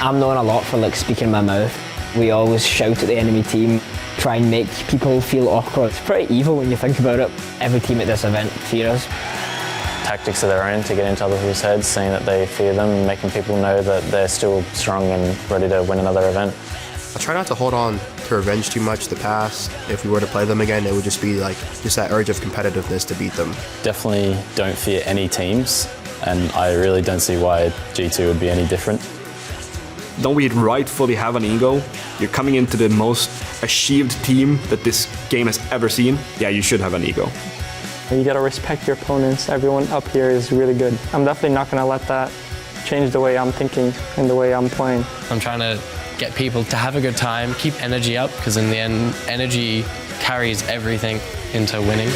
I'm known a lot for like speaking my mouth. We always shout at the enemy team, try and make people feel awkward. It's pretty evil when you think about it. Every team at this event fear us. Tactics of their own to get into other people's heads, saying that they fear them, and making people know that they're still strong and ready to win another event. I try not to hold on to revenge too much the past. If we were to play them again, it would just be like that urge of competitiveness to beat them. Definitely don't fear any teams, and I really don't see why G2 would be any different. Don't we rightfully have an ego? You're coming into the most achieved team that this game has ever seen. Yeah, you should have an ego. You gotta respect your opponents. Everyone up here is really good. I'm definitely not gonna let that change the way I'm thinking and the way I'm playing. I'm trying to get people to have a good time, keep energy up, because in the end, energy carries everything into winning.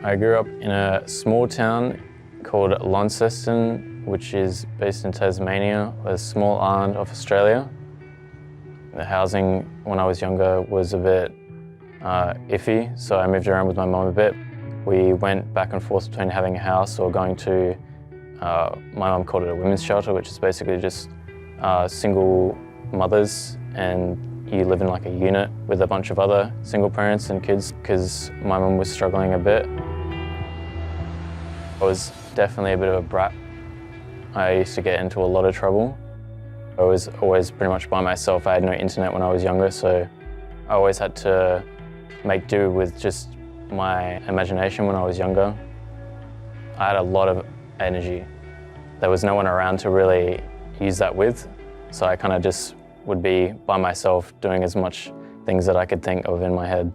I grew up in a small town called Launceston, which is based in Tasmania, a small island of Australia. The housing when I was younger was a bit iffy, so I moved around with my mum a bit. We went back and forth between having a house or going to, my mum called it a women's shelter, which is basically just single mothers, and you live in like a unit with a bunch of other single parents and kids, because my mum was struggling a bit. I was definitely a bit of a brat. I used to get into a lot of trouble. I was always pretty much by myself. I had no internet when I was younger, so I always had to make do with just my imagination when I was younger. I had a lot of energy. There was no one around to really use that with, so I kind of just would be by myself doing as much things that I could think of in my head.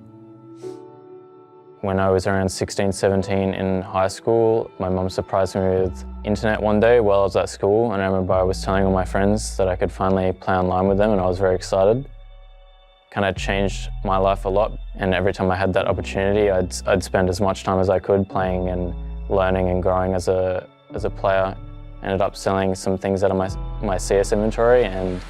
When I was around 16, 17 in high school, my mum surprised me with internet one day while I was at school, and I remember I was telling all my friends that I could finally play online with them, and I was very excited. Kind of changed my life a lot, and every time I had that opportunity, I'd spend as much time as I could playing and learning and growing as a player. Ended up selling some things out of my CS inventory, and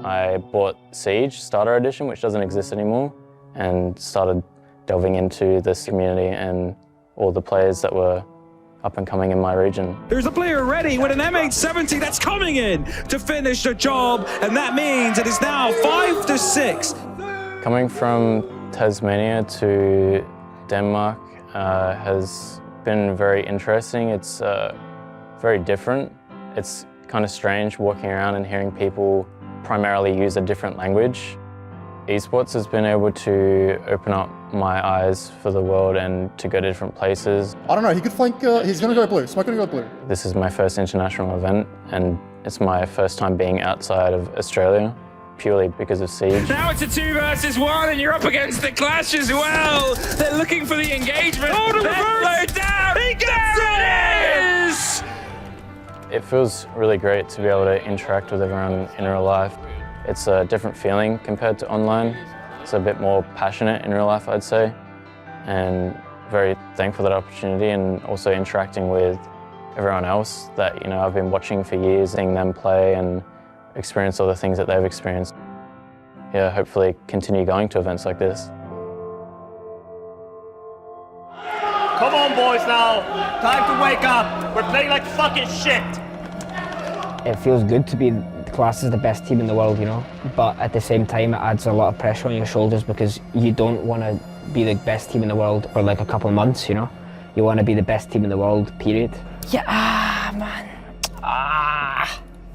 I bought Siege Starter Edition, which doesn't exist anymore, and started delving into this community and all the players that were up and coming in my region. There's a player ready with an M870 that's coming in to finish the job, and that means it is now 5-6. Coming from Tasmania to Denmark has been very interesting. It's very different. It's kind of strange walking around and hearing people primarily use a different language. Esports has been able to open up my eyes for the world and to go to different places. I don't know, he could flank, he's gonna go blue, Smoke gonna go blue. This is my first international event, and it's my first time being outside of Australia, purely because of Siege. Now it's a 2 versus 1, and you're up against the Clash as well. They're looking for the engagement. Oh, the reverse! Down. He gets it! Is! It feels really great to be able to interact with everyone in real life. It's a different feeling compared to online. It's a bit more passionate in real life, I'd say, and very thankful for that opportunity, and also interacting with everyone else that I've been watching for years, seeing them play and experience all the things that they've experienced. Yeah, hopefully continue going to events like this. Come on, boys, now. Time to wake up. We're playing like fucking shit. It feels good to be classed as the best team in the world, but at the same time it adds a lot of pressure on your shoulders, because you don't want to be the best team in the world for like a couple of months, You want to be the best team in the world, period. Yeah, man.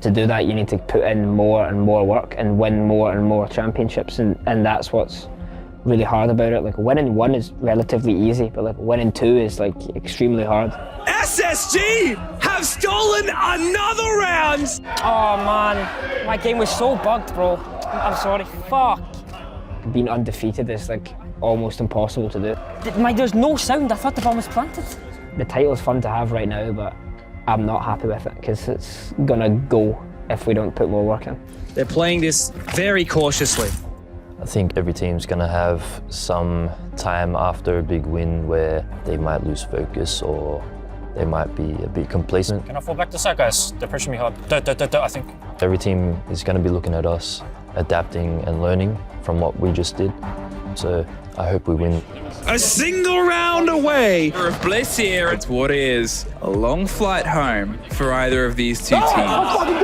To do that, you need to put in more and more work and win more and more championships, and that's what's really hard about it. Like, winning 1 is relatively easy, but like winning 2 is like extremely hard. SSG have stolen another round! Oh man, my game was so bugged, bro. I'm sorry, fuck. Being undefeated is like almost impossible to do. There's no sound, I thought the bomb was planted. The title's fun to have right now, but I'm not happy with it, because it's gonna go if we don't put more work in. They're playing this very cautiously. I think every team's gonna have some time after a big win where they might lose focus or they might be a bit complacent. Can I fall back to side, guys? They're pushing me hard. I think. Every team is going to be looking at us, adapting and learning from what we just did. So I hope we win. A single round away for Bliss here. It's what is a long flight home for either of these two teams.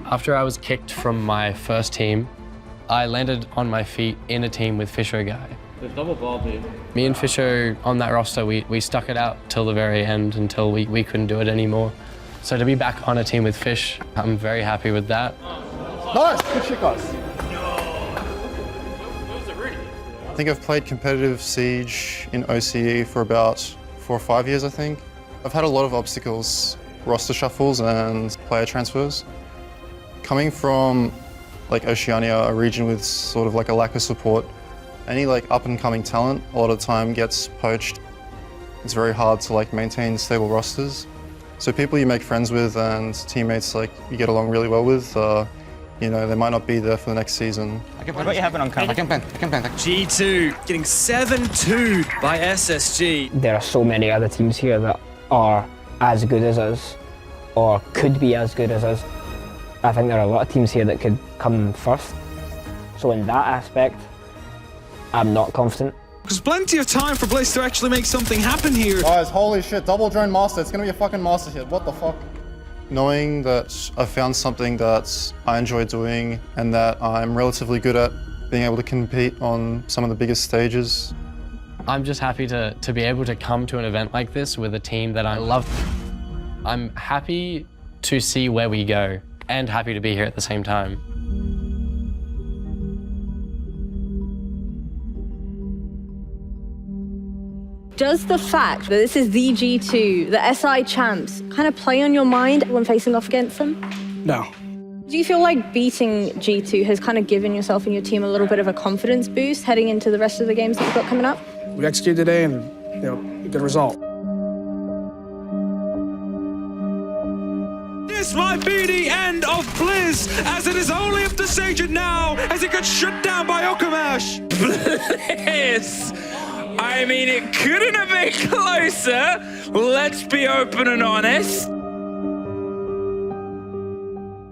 After I was kicked from my first team, I landed on my feet in a team with Fisher Guy. There's double ball here. Me and Fisher on that roster, we stuck it out till the very end until we couldn't do it anymore. So to be back on a team with Fish, I'm very happy with that. Nice, good shit, guys. I think I've played competitive Siege in OCE for about 4 or 5 years, I think. I've had a lot of obstacles, roster shuffles and player transfers. Coming from like Oceania, a region with sort of like a lack of support, any like up and coming talent a lot of the time gets poached. It's very hard to like maintain stable rosters. So people you make friends with and teammates like you get along really well with, you know, they might not be there for the next season. What you having on camera? I can pen. G2 getting 7-2 by SSG. There are so many other teams here that are as good as us or could be as good as us. I think there are a lot of teams here that could come first. So in that aspect, I'm not confident. There's plenty of time for Bliss to actually make something happen here. Guys, holy shit, double drone master. It's gonna be a fucking master hit. What the fuck? Knowing that I've found something that I enjoy doing and that I'm relatively good at, being able to compete on some of the biggest stages. I'm just happy to be able to come to an event like this with a team that I love. I'm happy to see where we go and happy to be here at the same time. Does the fact that this is the G2, the SI champs, kind of play on your mind when facing off against them? No. Do you feel like beating G2 has kind of given yourself and your team a little bit of a confidence boost heading into the rest of the games that you've got coming up? We executed today and, good result. This might be the end of Bliss, as it is only up to Sage now, as it gets shut down by Okamash. Bliss! I mean, it couldn't have been closer. Let's be open and honest.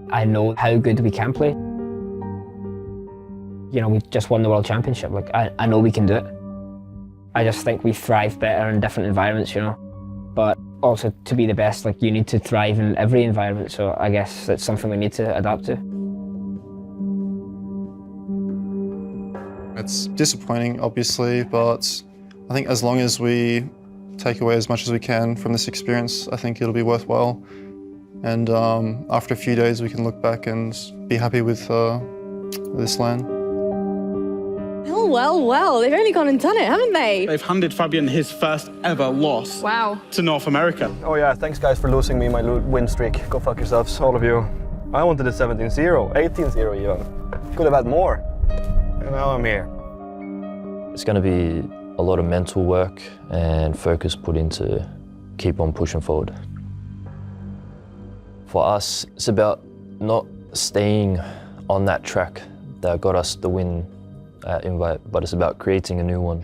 I know how good we can play. You know, we just won the World Championship. Like, I know we can do it. I just think we thrive better in different environments, you know. But also, to be the best, like, you need to thrive in every environment. So I guess that's something we need to adapt to. It's disappointing, obviously, but I think as long as we take away as much as we can from this experience, I think it'll be worthwhile. And after a few days, we can look back and be happy with this LAN. Oh, well, they've only gone and done it, haven't they? They've handed Fabian his first ever loss. Wow. To North America. Oh yeah, thanks guys for losing me my win streak. Go fuck yourselves, all of you. I wanted a 17-0, 18-0 even. Could have had more. And now I'm here. It's going to be a lot of mental work and focus put into keep on pushing forward. For us, it's about not staying on that track that got us the win at Invite, but it's about creating a new one.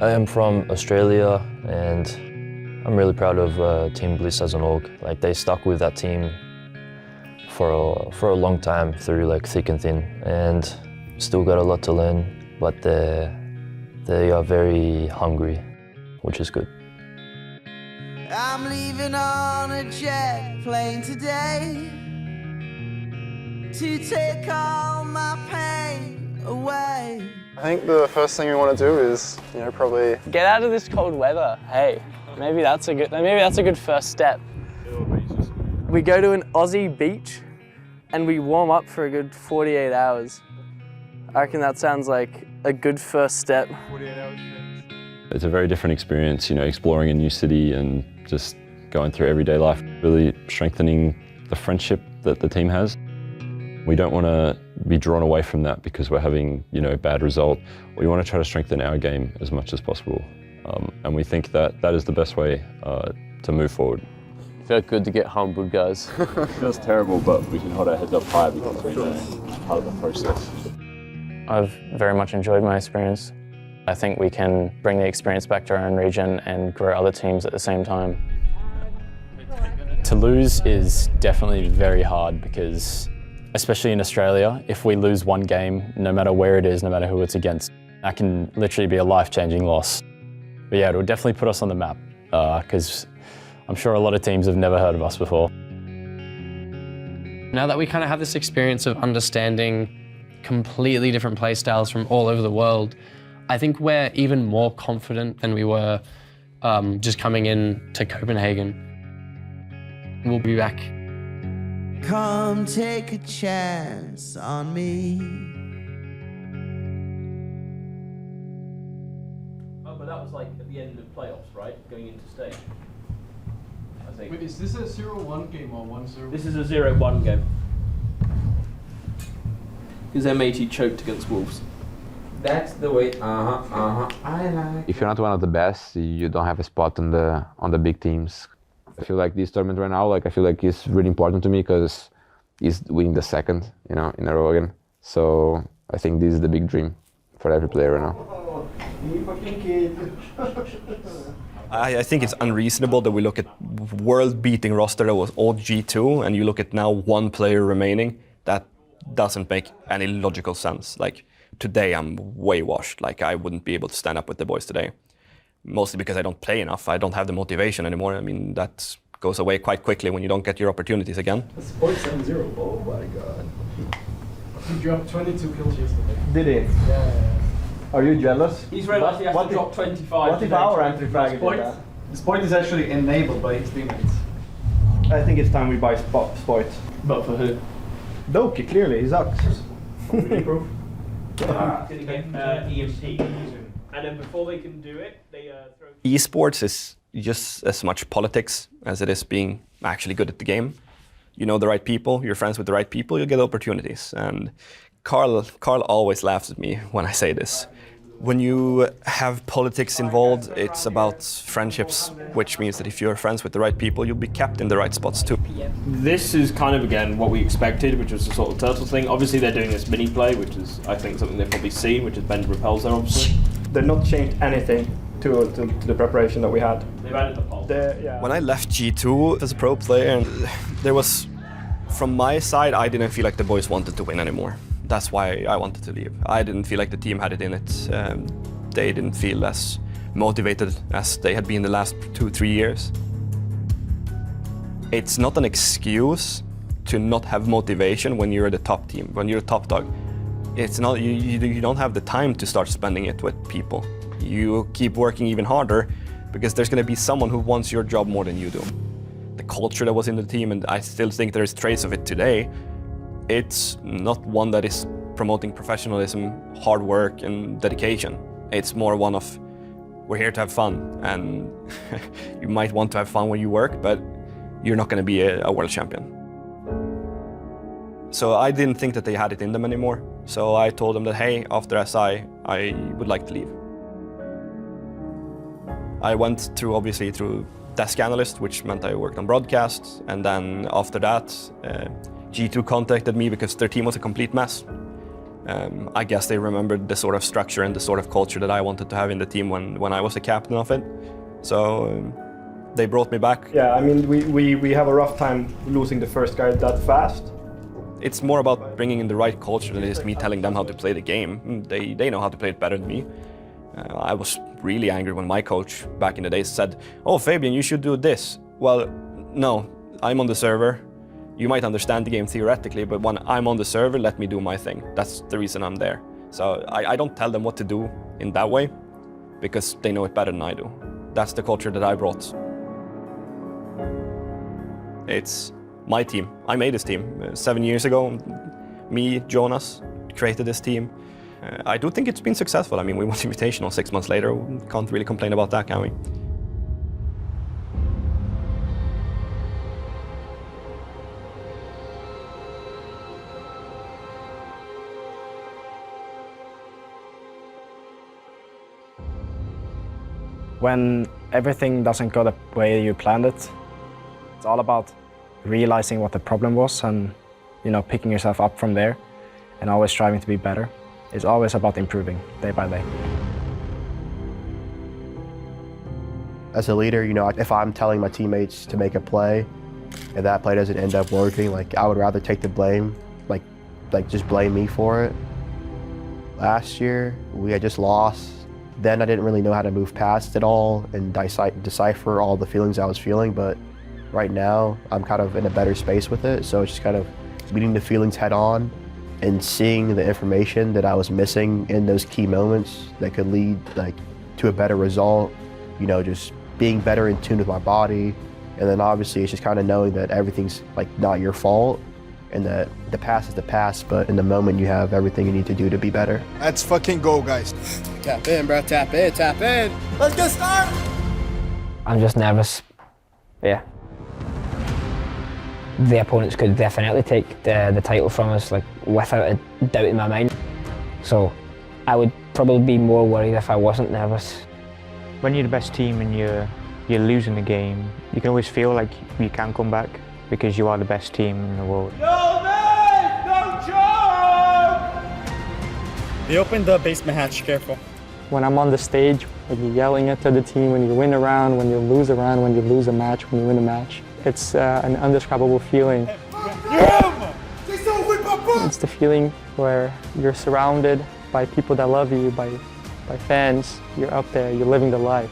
I am from Australia and I'm really proud of Team Bliss as an org. Like, they stuck with that team for a long time through like thick and thin, and still got a lot to learn, but they are very hungry, which is good. I'm leaving on a jet plane today to take all my pain away. I think the first thing we want to do is, probably Get out of this cold weather. Hey, maybe that's a good first step. We go to an Aussie beach and we warm up for a good 48 hours. I reckon that sounds like a good first step. It's a very different experience, exploring a new city and just going through everyday life, really strengthening the friendship that the team has. We don't want to be drawn away from that because we're having, a bad result. We want to try to strengthen our game as much as possible. And we think that that is the best way to move forward. Felt good to get humbled, guys. It feels terrible, but we can hold our heads up high because we know it's part of the process. I've very much enjoyed my experience. I think we can bring the experience back to our own region and grow other teams at the same time. To lose is definitely very hard because, especially in Australia, if we lose one game, no matter where it is, no matter who it's against, that can literally be a life-changing loss. But yeah, it will definitely put us on the map because I'm sure a lot of teams have never heard of us before. Now that we kind of have this experience of understanding completely different play styles from all over the world, I think we're even more confident than we were just coming in to Copenhagen. We'll be back. Come take a chance on me. Oh, but that was like at the end of playoffs, right? Going into stage. I think. Wait, is this a 0-1 game or 1-0? This is a 0-1 game. Because M80 choked against Wolves. That's the way. I like. If you're not one of the best, you don't have a spot on the big teams. I feel like this tournament right now, like I feel like it's really important to me because it's winning the second, in a row again. So I think this is the big dream for every player right now. I think it's unreasonable that we look at world-beating roster that was all G2, and you look at now one player remaining. That doesn't make any logical sense. Like today, I'm way washed. Like I wouldn't be able to stand up with the boys today. Mostly because I don't play enough. I don't have the motivation anymore. I mean, that goes away quite quickly when you don't get your opportunities again. Spoit 7-0. Oh my god. He dropped 22 kills yesterday. Did he? Yeah. Are you jealous? He's realised he has to drop 25. What if our entry flag did that? Spoit is actually enabled by his teammates. I think it's time we buy Spoit. But for who? Doki, clearly, he sucks. Proof. EMT. And then before they can do it, they throw... Esports is just as much politics as it is being actually good at the game. You know the right people, you're friends with the right people, you'll get opportunities. And Carl always laughs at me when I say this. When you have politics involved, it's about friendships, which means that if you're friends with the right people, you'll be kept in the right spots too. This is kind of, again, what we expected, which was the sort of turtle thing. Obviously, they're doing this mini play, which is, I think, something they've probably seen, which is bend repels there, obviously. They've not changed anything to the preparation that we had. They've added the pulse. Yeah. When I left G2 as a pro player, and there was, from my side, I didn't feel like the boys wanted to win anymore. That's why I wanted to leave. I didn't feel like the team had it in it. They didn't feel as motivated as they had been the last 2-3 years. It's not an excuse to not have motivation when you're the top team, when you're a top dog. It's not, you don't have the time to start spending it with people. You keep working even harder because there's going to be someone who wants your job more than you do. The culture that was in the team, and I still think there is trace of it today, it's not one that is promoting professionalism, hard work and dedication. It's more one of, we're here to have fun, and you might want to have fun when you work, but you're not going to be a world champion. So I didn't think that they had it in them anymore. So I told them that, hey, after SI, I would like to leave. I went through, obviously, through desk analyst, which meant I worked on broadcasts. And then after that, G2 contacted me because their team was a complete mess. I guess they remembered the sort of structure and the sort of culture that I wanted to have in the team when I was the captain of it. So they brought me back. Yeah, I mean, we have a rough time losing the first guy that fast. It's more about bringing in the right culture than it is me telling them how to play the game. They know how to play it better than me. I was really angry when my coach back in the days said, "Oh, Fabian, you should do this." Well, no, I'm on the server. You might understand the game theoretically, but when I'm on the server, let me do my thing. That's the reason I'm there. So I don't tell them what to do in that way, because they know it better than I do. That's the culture that I brought. It's my team. I made this team 7 years ago. Me, Jonas, created this team. I do think it's been successful. I mean, we won Invitational 6 months later. We can't really complain about that, can we? When everything doesn't go the way you planned it, it's all about realizing what the problem was and, picking yourself up from there and always striving to be better. It's always about improving day by day. As a leader, you know, if I'm telling my teammates to make a play and that play doesn't end up working, like I would rather take the blame, like just blame me for it. Last year, we had just lost. Then I didn't really know how to move past it all and decipher all the feelings I was feeling, but right now I'm kind of in a better space with it. So it's just kind of meeting the feelings head on and seeing the information that I was missing in those key moments that could lead to a better result. You know, just being better in tune with my body. And then obviously it's just kind of knowing that everything's not your fault and that the past is the past, but in the moment you have everything you need to do to be better. Let's fucking go, guys. Tap in, bro. Tap in, tap in. Let's get started. I'm just nervous. Yeah. The opponents could definitely take the title from us, without a doubt in my mind. So I would probably be more worried if I wasn't nervous. When you're the best team and you're losing the game, you can always feel like you can come back because you are the best team in the world. Yo, man! Don't jump! They opened the basement hatch, careful. When I'm on the stage, when you're yelling at the other team, when you win a round, when you lose a round, when you lose a match, when you win a match, it's an indescribable feeling. It's the feeling where you're surrounded by people that love you, by fans. You're up there, you're living the life.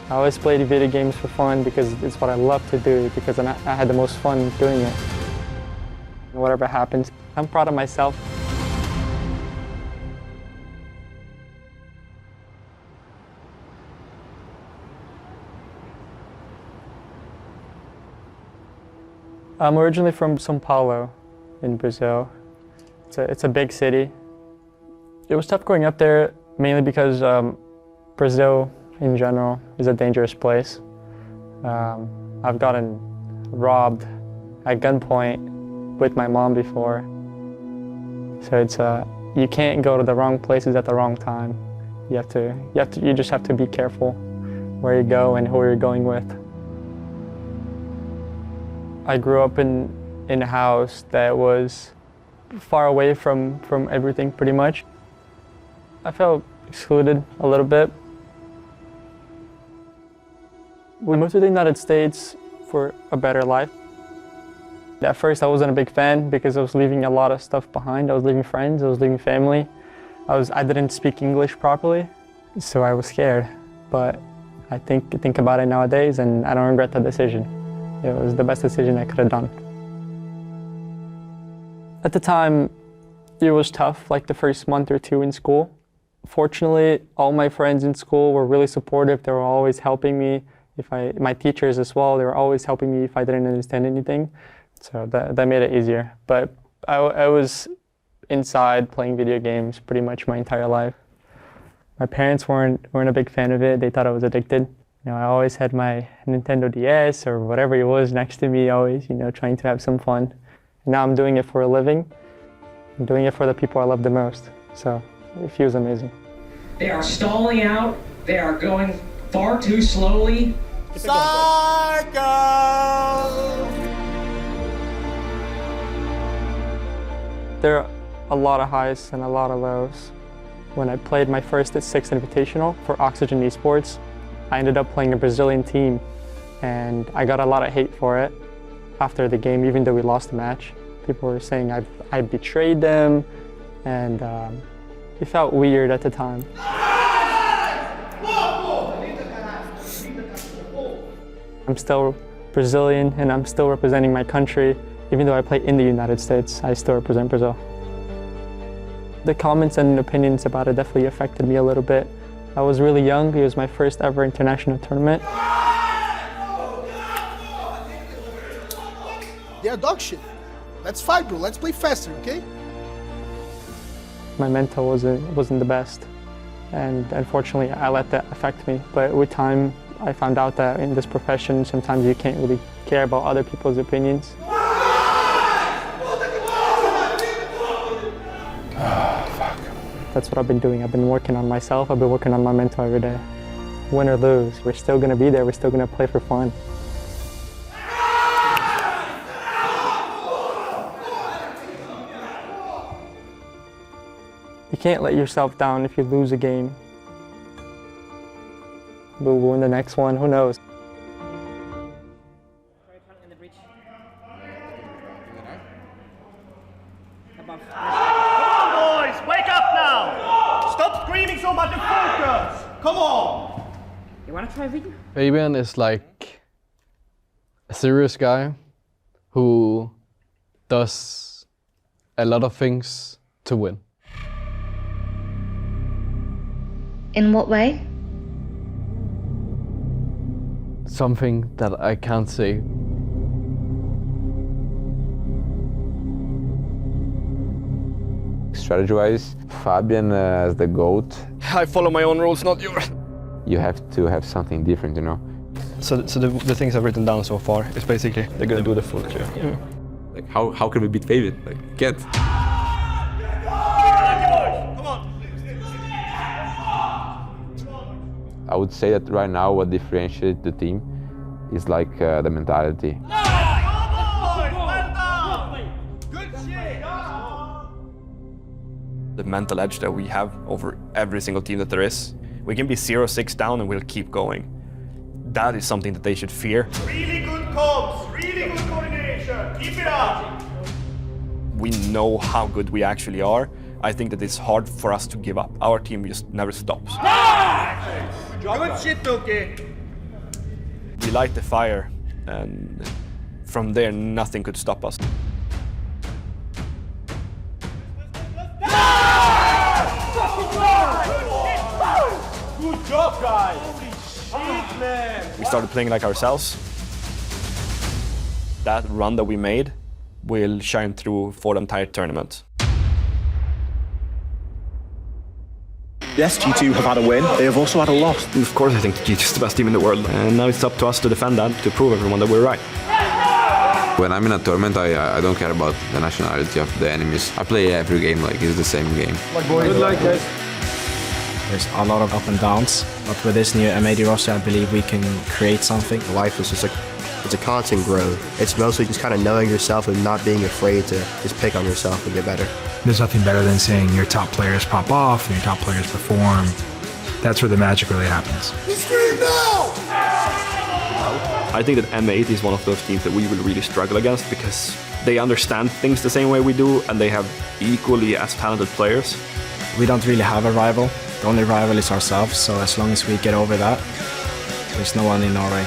I always played video games for fun because it's what I love to do, because I had the most fun doing it. And whatever happens, I'm proud of myself. I'm originally from São Paulo in Brazil. It's a big city. It was tough growing up there, mainly because Brazil in general is a dangerous place. I've gotten robbed at gunpoint with my mom before. So you can't go to the wrong places at the wrong time. You just have to be careful where you go and who you're going with. I grew up in a house that was far away from everything pretty much. I felt excluded a little bit. We moved to the United States for a better life. At first I wasn't a big fan because I was leaving a lot of stuff behind. I was leaving friends, I was leaving family. I didn't speak English properly, so I was scared. But I think about it nowadays and I don't regret that decision. It was the best decision I could have done. At the time, it was tough, like the first month or two in school. Fortunately, all my friends in school were really supportive. They were always helping me. My teachers as well, they were always helping me if I didn't understand anything. So that made it easier. But I was inside playing video games pretty much my entire life. My parents weren't a big fan of it. They thought I was addicted. You know, I always had my Nintendo DS or whatever it was next to me, always, trying to have some fun. And now I'm doing it for a living. I'm doing it for the people I love the most. So it feels amazing. They are stalling out. They are going far too slowly. Psycho! There are a lot of highs and a lot of lows. When I played my first at-6 Invitational for Oxygen Esports, I ended up playing a Brazilian team, and I got a lot of hate for it after the game, even though we lost the match. People were saying I betrayed them, and it felt weird at the time. I'm still Brazilian, and I'm still representing my country. Even though I play in the United States, I still represent Brazil. The comments and opinions about it definitely affected me a little bit. I was really young. It was my first ever international tournament. Yeah, dog shit. Let's fight, bro. Let's play faster, okay? My mental wasn't the best, and unfortunately I let that affect me. But with time, I found out that in this profession, sometimes you can't really care about other people's opinions. That's what I've been doing. I've been working on myself. I've been working on my mental every day. Win or lose, we're still gonna be there. We're still gonna play for fun. You can't let yourself down if you lose a game. we'll win the next one, who knows. Come on, boys, wake up now! Stop screaming so much and focus! Come on! You wanna try vegan? Fabian is like a serious guy who does a lot of things to win. In what way? Something that I can't say. Strategy-wise, Fabian as the GOAT. I follow my own rules, not yours. You have to have something different, you know. So the things I've written down so far is basically they're gonna do the full clear. Yeah. Like how can we beat Fabian? Like can't. I would say that right now what differentiates the team is like the mentality. The mental edge that we have over every single team that there is. We can be 0-6 down and we'll keep going. That is something that they should fear. Really good comms, really good coordination. Keep it up. We know how good we actually are. I think that it's hard for us to give up. Our team just never stops. Good shit, Doki. We light the fire, and from there, nothing could stop us. Good job, guys. Holy shit, man. We started playing like ourselves. That run that we made will shine through for the entire tournament. Yes, G2 have had a win. They have also had a loss. Of course, I think G2 is the best team in the world. And now it's up to us to defend that, to prove everyone that we're right. When I'm in a tournament, I don't care about the nationality of the enemies. I play every game like it's the same game. Good luck, guys. There's a lot of up and downs, but with this new MAD roster, I believe we can create something. Life is just like, it's a constant growth. It's mostly just kind of knowing yourself and not being afraid to just pick on yourself and get better. There's nothing better than seeing your top players pop off and your top players perform. That's where the magic really happens. I think that M8 is one of those teams that we will really struggle against because they understand things the same way we do and they have equally as talented players. We don't really have a rival. The only rival is ourselves, so as long as we get over that, there's no one in our way.